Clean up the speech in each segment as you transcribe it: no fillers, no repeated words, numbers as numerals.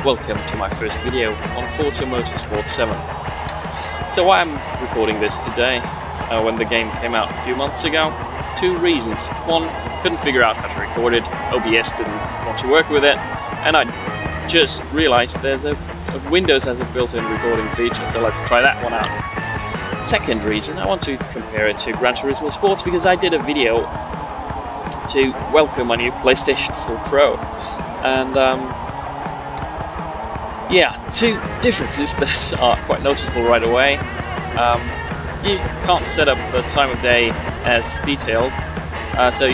welcome to my first video on Forza Motorsport 7. So why I'm recording this today, when the game came out a few months ago? Two reasons. One, couldn't figure out how to record it, OBS didn't want to work with it, and I just realized Windows has a built-in recording feature, so let's try that one out. Second reason, I want to compare it to Gran Turismo Sports because I did a video to welcome my new PlayStation 4 Pro, and yeah, two differences that are quite noticeable right away. You can't set up the time of day as detailed, so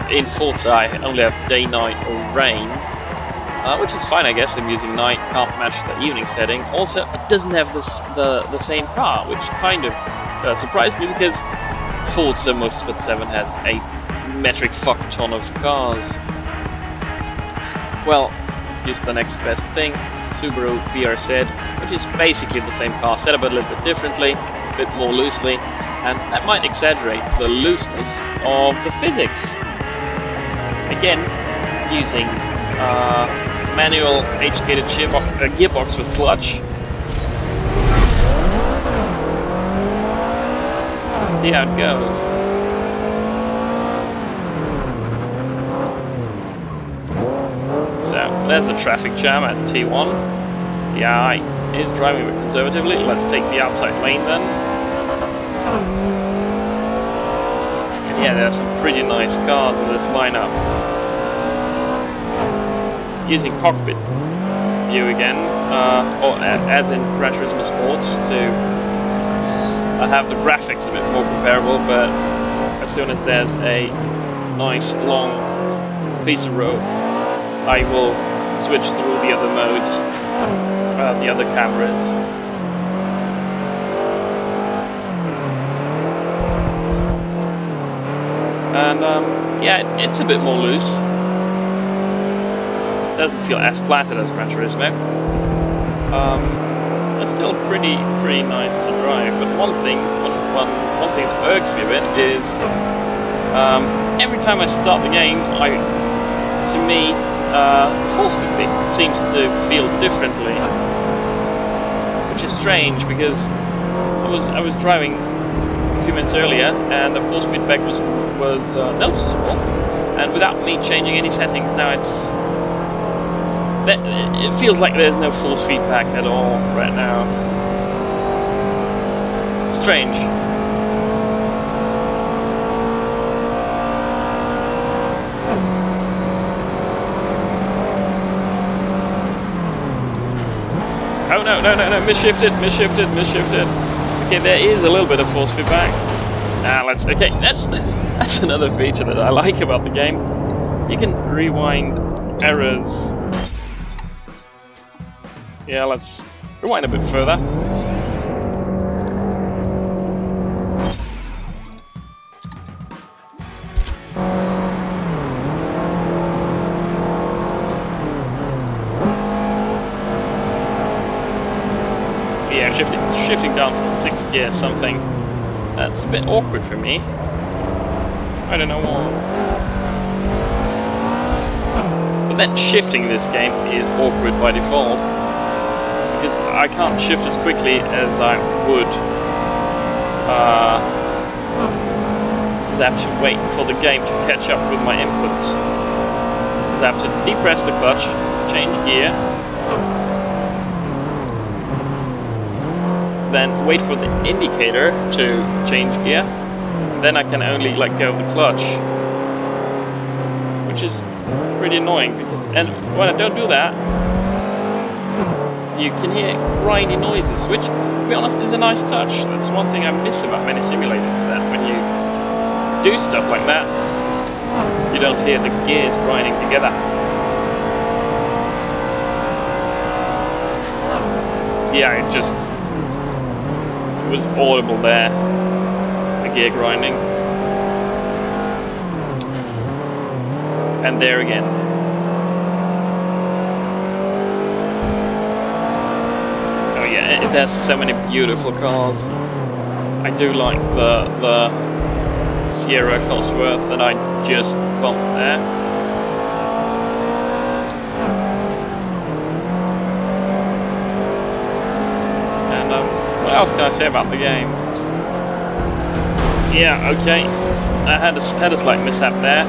in Forza I only have day, night or rain, which is fine I guess. I'm using night, can't match the evening setting. Also, it doesn't have the same car, which kind of surprised me because Forza Motorsport 7 has a metric fuck ton of cars. Well, use the next best thing, Subaru BRZ, which is basically the same car, set up a little bit differently, a bit more loosely, and that might exaggerate the looseness of the physics. Again, using manual H-gated gearbox with clutch. Let's see how it goes. So there's the traffic jam at T1. The AI is driving a bit conservatively. Let's take the outside lane then. And yeah, there are some pretty nice cars in this lineup. Using cockpit view again, or as in Gran Turismo Sports, to have the graphics a bit more comparable, but as soon as there's a nice long piece of road, I will switch through the other modes, the other cameras. And yeah, it's a bit more loose. It doesn't feel as planted as Gran Turismo. It's still pretty nice to drive. But one thing that irks me a bit is every time I start the game, to me, force feedback seems to feel differently, which is strange because I was driving a few minutes earlier and the force feedback was noticeable, and without me changing any settings now it feels like there's no force feedback at all right now. Strange. Oh no, misshifted. Okay, there is a little bit of force feedback. Okay, that's another feature that I like about the game. You can rewind errors. Yeah, let's rewind a bit further. Yeah, shifting down from 6th gear something. That's a bit awkward for me. I don't know why. But then shifting this game is awkward by default, because I can't shift as quickly as I would. Because I have to wait for the game to catch up with my inputs. Because I have to depress the clutch, change gear, then wait for the indicator to change gear, then I can only let go of the clutch, which is pretty annoying. And when I don't do that, you can hear grindy noises, which, to be honest, is a nice touch. That's one thing I miss about many simulators, that when you do stuff like that, you don't hear the gears grinding together. Yeah, it just was audible there, the gear grinding. And there again. Oh yeah, there's so many beautiful cars. I do like the Sierra Cosworth that I just bumped there. What else can I say about the game? Yeah, okay. I had a slight mishap there.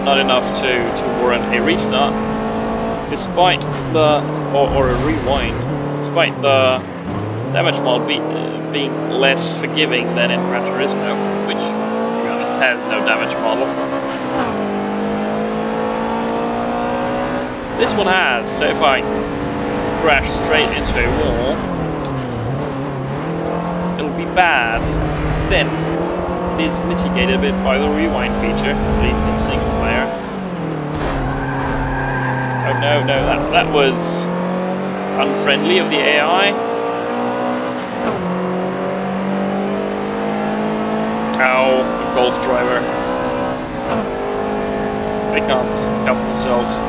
Not enough to warrant a restart. Despite the or a rewind. Despite the damage mod being less forgiving than in Gran Turismo, which to be honest has no damage model. This one has, so if I crash straight into a wall, it'll be bad. Then it is mitigated a bit by the rewind feature, at least in single player. Oh no, that was unfriendly of the AI. Oh, the golf driver. They can't help themselves.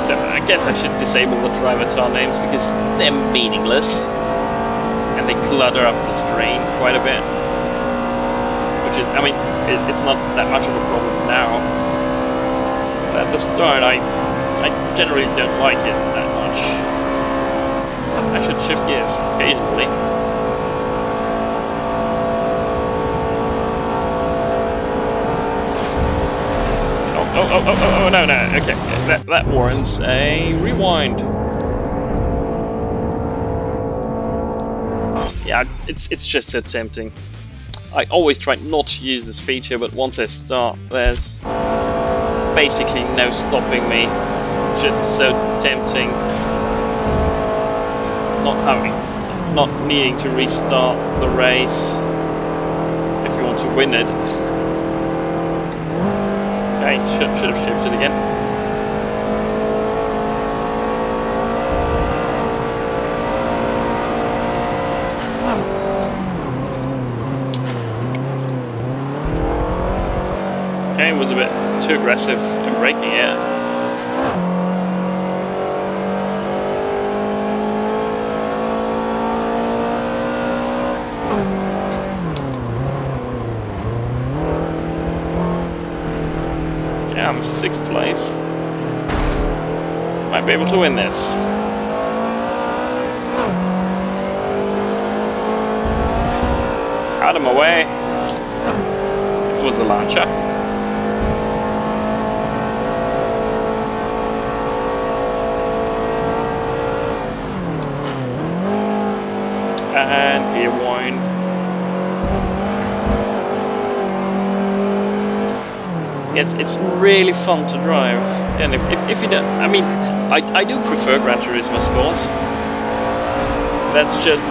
I guess I should disable the driver tile names because they're meaningless and they clutter up the screen quite a bit. Which is, I mean, it's not that much of a problem now. But at the start, I generally don't like it that much. I should shift gears occasionally. Oh, no, okay, that warrants a rewind. Yeah, it's just so tempting. I always try not to use this feature, but once I start, there's basically no stopping me. Just so tempting. Not needing to restart the race if you want to win it. I should have shifted again. Okay, was a bit too aggressive in braking it. I'm 6th place. Might be able to win this. Out of my way. It was the launcher. And gear wind. It's really fun to drive, and if you don't, I mean, I do prefer Gran Turismo Sports. That's just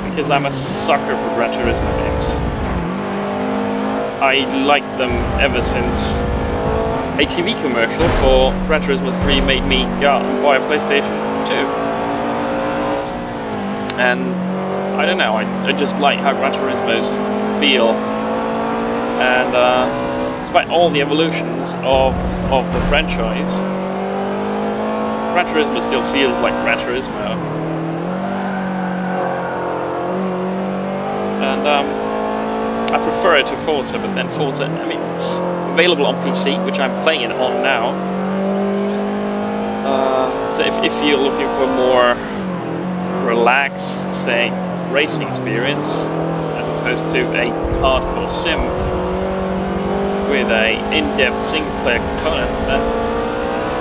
because I'm a sucker for Gran Turismo games. I liked them ever since a TV commercial for Gran Turismo 3 made me go out and buy a PlayStation 2. And I don't know, I just like how Gran Turismos feel, and despite all the evolutions of the franchise, Gran Turismo still feels like Gran Turismo. And I prefer it to Forza, but then Forza, I mean, it's available on PC, which I'm playing it on now. So if you're looking for a more relaxed, say, racing experience, as opposed to a hardcore sim, with a in-depth single-player component, then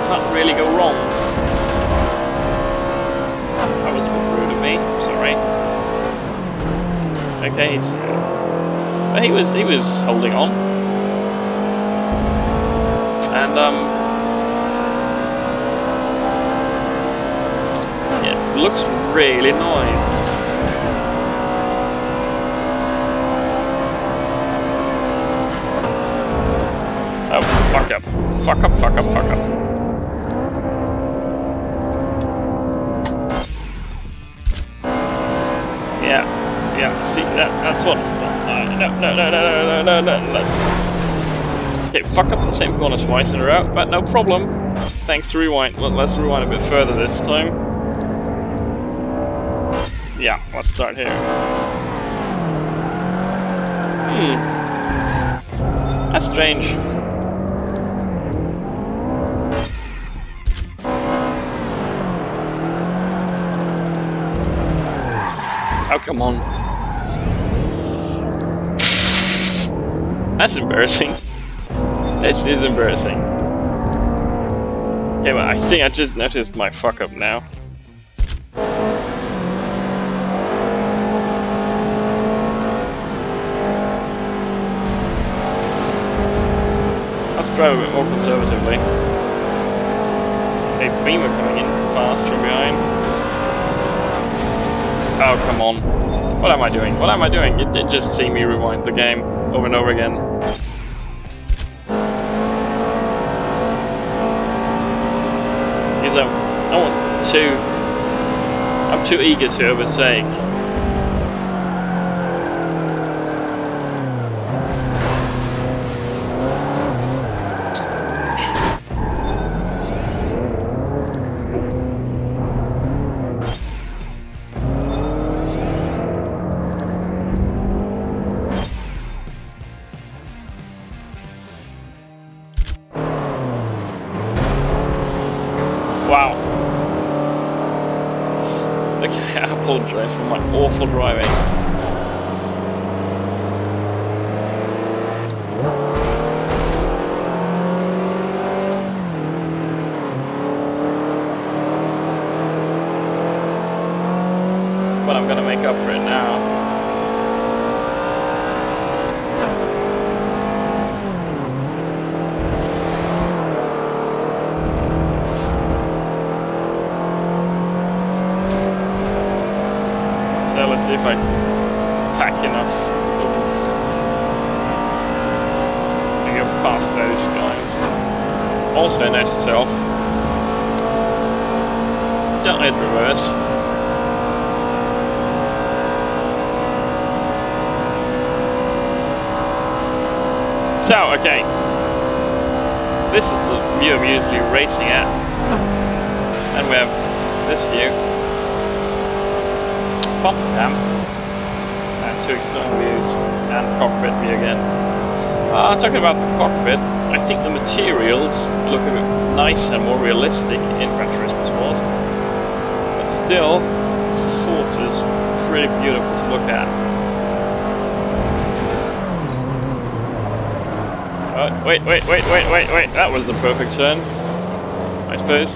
can't really go wrong. That was a bit rude of me. Sorry. Okay, so he was holding on, and yeah, it looks really nice. Oh, fuck up. Fuck up. Yeah, see, that's what... No, let's... Okay, fuck up the same corner twice in a row, but no problem. thanks to rewind. Well, let's rewind a bit further this time. Yeah, let's start here. That's strange. Oh, come on. That's embarrassing. This is embarrassing. Okay, well, I think I just noticed my fuck up now. Let's drive a bit more conservatively. A beamer coming in fast from behind. Oh, come on. What am I doing? What am I doing? You did just see me rewind the game over and over again. Because I'm too eager to overtake. Wow. Okay, I apologize for my awful driving. But I'm gonna make up for it now. So let's see if I pack enough to go past those guys. Also note to self, don't hit reverse. So, okay, this is the view I'm usually racing at, and we have this view. Pump cam, and two external views, and cockpit view again. Talking about the cockpit, I think the materials look a bit nicer and more realistic in Gran Turismo Sport, but still, Forza's pretty beautiful to look at. Wait, that was the perfect turn, I suppose,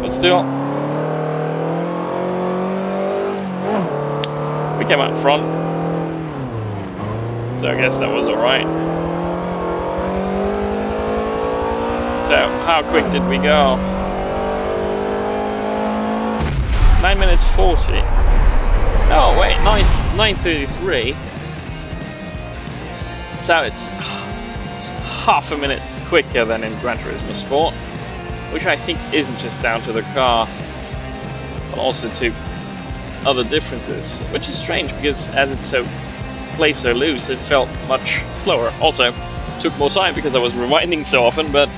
but still. We came out front, so I guess that was alright. So, how quick did we go? 9 minutes 40. Oh wait, 9:33. So it's half a minute quicker than in Gran Turismo Sport, which I think isn't just down to the car, but also to other differences, which is strange because as it's plays so loose, it felt much slower. Also, took more time because I was rewinding so often, but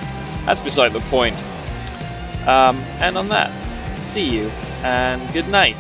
that's beside the point. And on that, see you and good night.